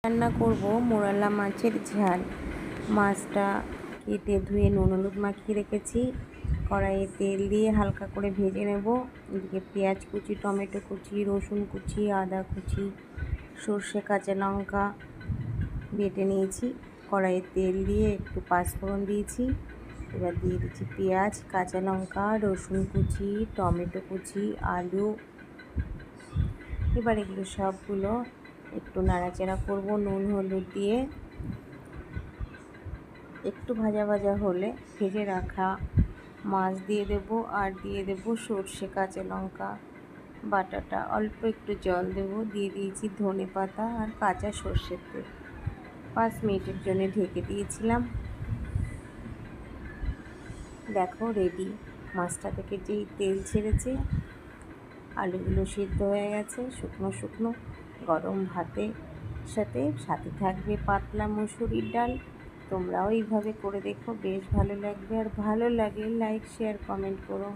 রান্না করব মোরালা মাছের ঝাল। মাছটা কেটে ধুয়ে নুন হলুদ মাখিয়ে রেখেছি। কড়াইয়ে তেল দিয়ে হালকা করে ভেজে নেব। এদিকে পেঁয়াজ কুচি, টমেটো কুচি, রসুন কুচি, আদা কুচি, সর্ষে, কাঁচা লঙ্কা বেটে নিয়েছি। কড়াইয়ে তেল দিয়ে একটু পাঁচফোড়ন দিয়েছি। এবার দিয়ে দিচ্ছি পেঁয়াজ, কাঁচা লঙ্কা, রসুন কুচি, টমেটো কুচি, আলু। এবার এগুলো সবগুলো একটু নাড়াচাড়া করব নুন হলুদ দিয়ে। একটু ভাজা ভাজা হলে ভেজে রাখা মাছ দিয়ে দেব, আর দিয়ে দেব সর্ষে, কাঁচা লঙ্কা বাটাটা। অল্প একটু জল দেব। দিয়ে দিয়েছি ধনে পাতা আর কাঁচা সর্ষের তেল। 5 মিনিটের জন্য ঢেকে দিয়েছিলাম। দেখো রেডি। মাছটা থেকে যেই তেল ছেড়েছে, আলুগুলো সিদ্ধ হয়ে গেছে। শুকনো শুকনো গরম ভাতের সাথে থাকবে পাতলা মুসুরির ডাল। তোমরাও এইভাবে করে দেখো, বেশ ভালো লাগবে। আর ভালো লাগলে লাইক, শেয়ার, কমেন্ট করো।